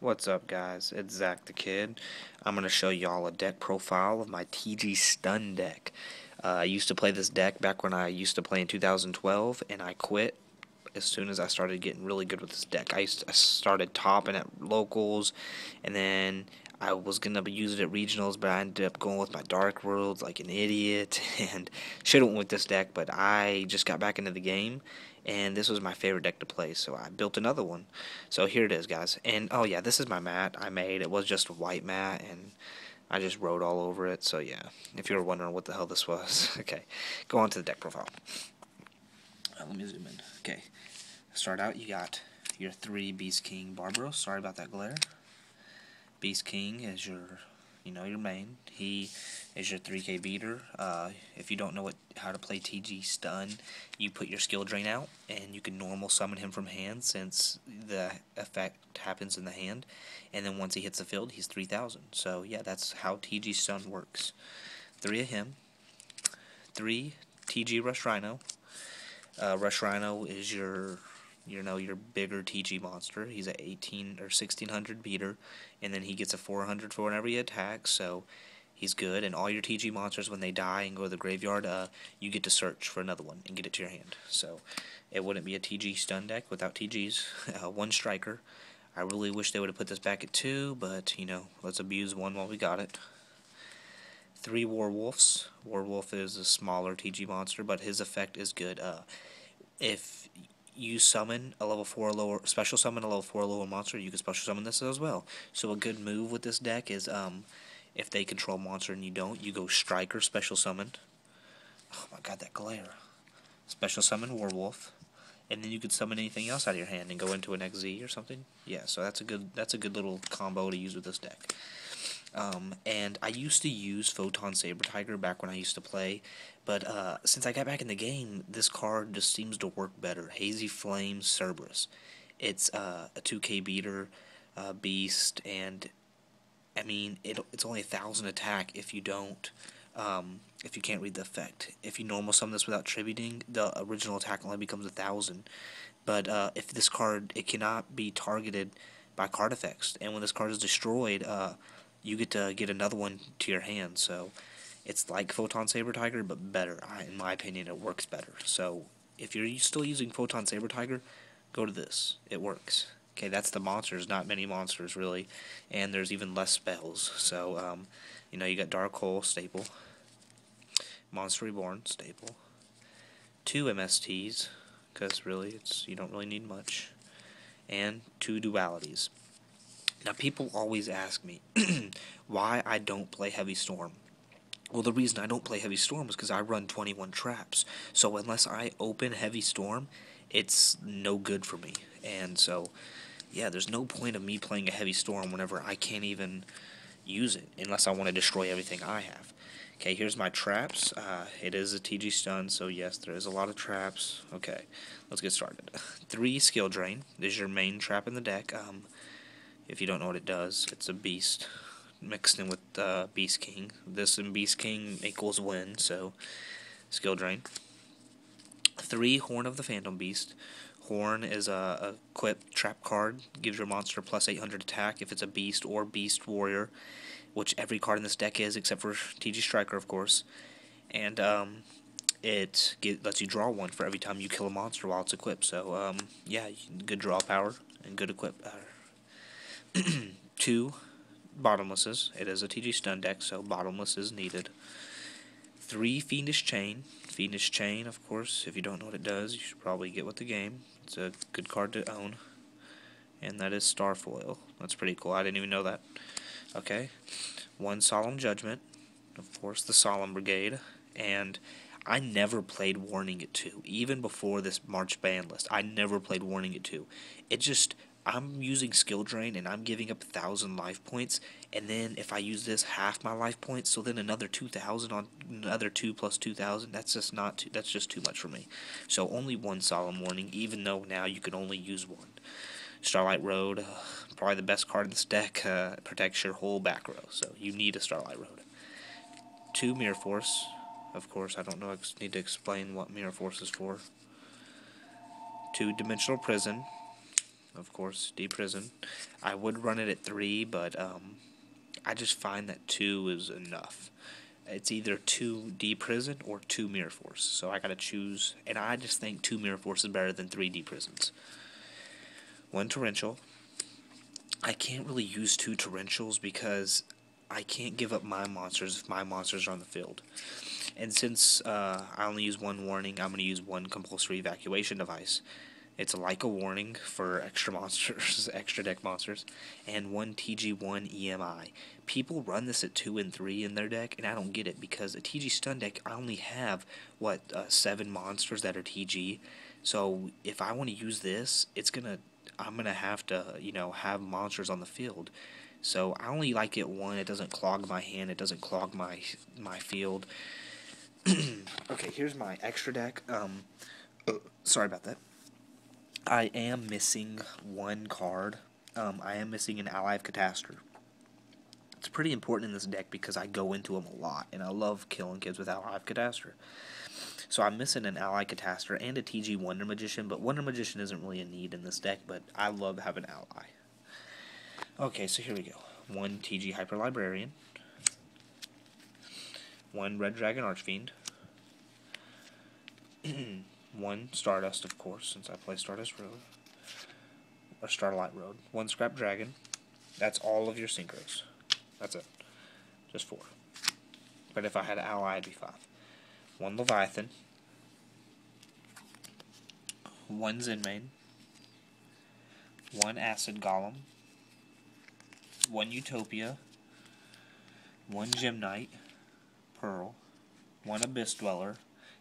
What's up, guys? It's Zach the Kid. I'm going to show y'all a deck profile of my TG Stun deck. I used to play this deck back when I used to play in 2012, and I quit as soon as I started getting really good with this deck. I started topping at locals, and then I was going to use it at regionals, but I ended up going with my Dark Worlds like an idiot, and should have went with this deck, but I just got back into the game, and this was my favorite deck to play, so I built another one. So here it is, guys. And oh yeah, this is my mat I made. It was just a white mat, and I just wrote all over it. So yeah, if you were wondering what the hell this was, okay, go on to the deck profile. Let me zoom in. Okay, start out. You got your 3 Beast King Barbaros. Sorry about that glare. Beast King is your, your main. He is your 3K beater. If you don't know how to play TG Stun, you put your skill drain out, and you can normal summon him from hand since the effect happens in the hand. And then once he hits the field, he's 3,000. So yeah, that's how TG Stun works. 3 of him. 3 TG Rush Rhino. Rush Rhino is your bigger TG monster. He's a 18 or 1600 beater, and then he gets a 400 for whenever he attacks, so he's good. And all your TG monsters, when they die and go to the graveyard, you get to search for another one and get it to your hand. So it wouldn't be a TG stun deck without TGs. 1 striker. I really wish they would have put this back at 2, but, let's abuse 1 while we got it. 3 Warwolves. Warwolf is a smaller TG monster, but his effect is good. If you summon a level 4 or lower, special summon a level 4 or lower monster, you can special summon this as well. So a good move with this deck is, if they control monster and you don't, you go striker, special summon. Oh my god, that glare. Special summon Warwolf, and then you could summon anything else out of your hand and go into an XZ or something. Yeah, so that's a good little combo to use with this deck. And I used to use Photon Saber Tiger back when I used to play, but since I got back in the game, this card just seems to work better. Hazy Flame Cerberus. It's a 2K beater, beast, and I mean it's only 1,000 attack if you don't. If you can't read the effect. If you normal summon this without tributing, the original attack only becomes 1,000. But if this card, it cannot be targeted by card effects, and when this card is destroyed, you get to get another one to your hand. So it's like Photon Saber Tiger, but better. In my opinion, it works better. So if you're still using Photon Saber Tiger, go to this. It works. Okay, that's the monsters. Not many monsters really, and there's even less spells. So you got Dark Hole staple, Monster Reborn staple, 2 MSTs, because really you don't really need much, and 2 dualities. Now, people always ask me why I don't play Heavy Storm. Well, the reason I don't play Heavy Storm is because I run 21 traps. So unless I open Heavy Storm, it's no good for me. And so, yeah, there's no point of me playing a Heavy Storm whenever I can't even use it, unless I want to destroy everything I have. Okay, here's my traps. It is a TG stun, so yes, there is a lot of traps. Okay, let's get started. 3 Skill Drain is your main trap in the deck. If you don't know what it does, it's a beast mixed in with Beast King. This and Beast King equals win, so skill drain. 3 Horn of the Phantom Beast. Horn is a equip trap card. Gives your monster plus 800 attack if it's a beast or beast warrior, which every card in this deck is except for TG Striker, of course. And it lets you draw 1 for every time you kill a monster while it's equipped. So yeah, good draw power and good equip power. 2 Bottomlesses. It is a TG stun deck, so Bottomless is needed. 3 Fiendish Chain. Fiendish Chain, of course, if you don't know what it does, you should probably get with the game. It's a good card to own. And that is Starfoil. That's pretty cool. I didn't even know that. Okay. 1 Solemn Judgment. Of course, the Solemn Brigade. And I never played Warning at 2. Even before this March ban list, I never played Warning at 2. It just... I'm using skill drain and I'm giving up 1,000 life points, and then if I use this, half my life points, so then another 2,000 on another 2 plus 2,000. That's just too much for me. So only 1 Solemn Warning, even though now you can only use 1. Starlight Road, probably the best card in this deck, protects your whole back row, so you need a Starlight Road. 2 Mirror Force, of course. I don't know. I need to explain what Mirror Force is for. 2 Dimensional Prison. of course, D-Prison. I would run it at 3, but I just find that 2 is enough. It's either 2 D-Prison or 2 Mirror Force, so I gotta choose, and I just think 2 Mirror Force is better than 3 D-Prisons. 1 Torrential. I can't really use 2 Torrentials because I can't give up my monsters if my monsters are on the field. And since I only use 1 warning, I'm going to use 1 compulsory evacuation device. It's like a warning for extra monsters, extra deck monsters, and 1 TG1 EMI. People run this at 2 and 3 in their deck, and I don't get it because a TG stun deck, I only have, 7 monsters that are TG. So if I want to use this, I'm gonna have to, have monsters on the field. So I only like it 1. It doesn't clog my hand. It doesn't clog my field. Okay, here's my extra deck. Sorry about that. I am missing 1 card. I am missing an Ally of Catastor. It's pretty important in this deck because I go into them a lot, and I love killing kids with Ally of Catastor. So I'm missing an Ally Catastor and a TG Wonder Magician, but Wonder Magician isn't really a need in this deck, but I love having Ally. Okay, so here we go. 1 TG Hyper Librarian. 1 Red Dragon Archfiend. 1 Stardust, of course, since I play Stardust Road. Or Starlight Road. 1 Scrap Dragon. That's all of your synchros. That's it. Just 4. But if I had Ally, it'd be 5. 1 Leviathan. 1 Zenmain. 1 Acid Golem. 1 Utopia. 1 Gem Knight. Pearl. 1 Abyss Dweller.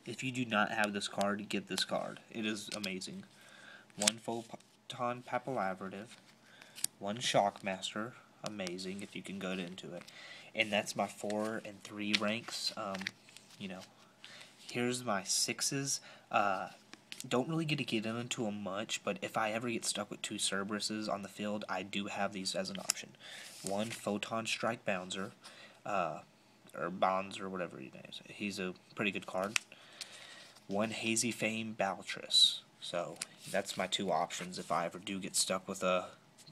If you do not have this card, get this card. It is amazing. 1 Photon Papillaberative. 1 Shockmaster. Amazing if you can go into it. And that's my 4 and 3 ranks. Here's my 6s. Don't really get to get into them much, but if I ever get stuck with 2 Cerberuses on the field, I do have these as an option. 1 Photon Strike Bouncer. Or Bonds, or whatever he names. He's a pretty good card. 1 Hazy Fame Baltress. So that's my 2 options if I ever do get stuck with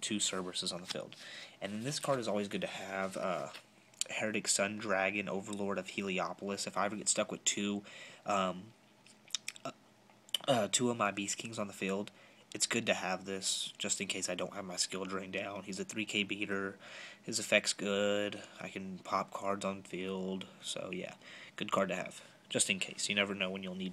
2 Cerberuses on the field. And then this card is always good to have. Heretic Sun Dragon, Overlord of Heliopolis. If I ever get stuck with 2 of my Beast Kings on the field, it's good to have this, just in case I don't have my skill drain down. He's a 3k beater. His effect's good. I can pop cards on field. So, yeah, good card to have, just in case. You never know when you'll need